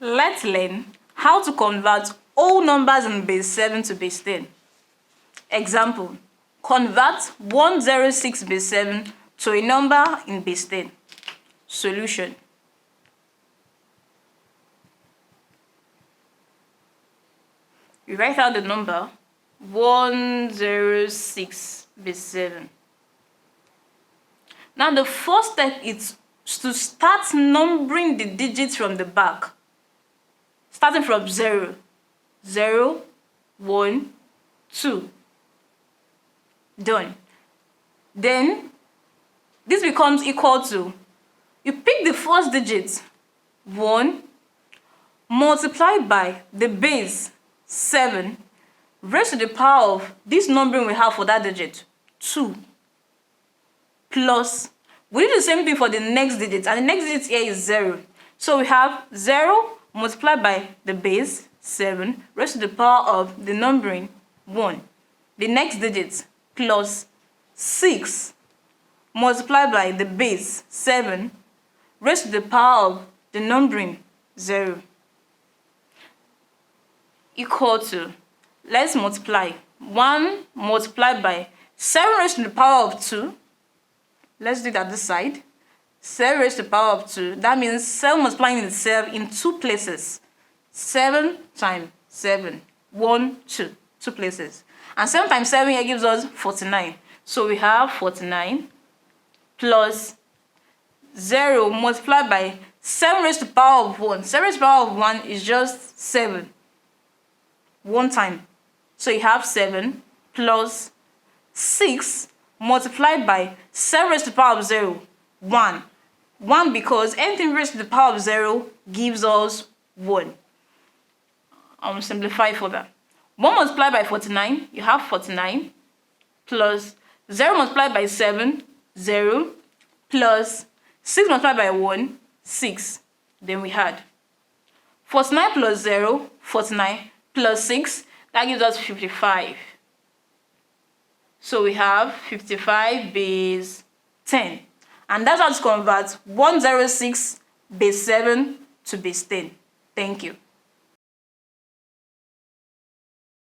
Let's learn how to convert whole numbers in base 7 to base 10. Example, convert 106 base 7 to a number in base 10. Solution. We write out the number 106 base 7. Now the first step is to start numbering the digits from the back. Starting from 0, 0, 1, 2. Done. Then this becomes equal to, you pick the first digit, 1, multiplied by the base, 7, raised to the power of this numbering we have for that digit, 2, plus, we do the same thing for the next digit, and the next digit here is 0. So we have 0 multiplied by the base, 7, raised to the power of the numbering, 1. The next digit, plus 6 multiplied by the base, 7, raised to the power of the numbering, 0. Equal to, let's multiply. 1 multiplied by 7 raised to the power of 2. Let's do that this side. 7 raised to the power of 2. That means 7 multiplying itself in 2 places. 7 times 7. 1, 2. 2 places. And 7 times 7 here gives us 49. So we have 49 plus 0 multiplied by 7 raised to the power of 1. 7 raised to the power of 1 is just 7. 1 time. So you have 7 plus 6 multiplied by 7 raised to the power of 0, 1. 1 because anything raised to the power of 0 gives us 1. I'll simplify further. 1 multiplied by 49, you have 49, plus 0 multiplied by 7, 0, plus 6 multiplied by 1, 6. Then we had 49 plus 0, 49, plus 6, that gives us 55. So we have 55 base 10. And that's how to convert 106 base 7 to base 10. Thank you.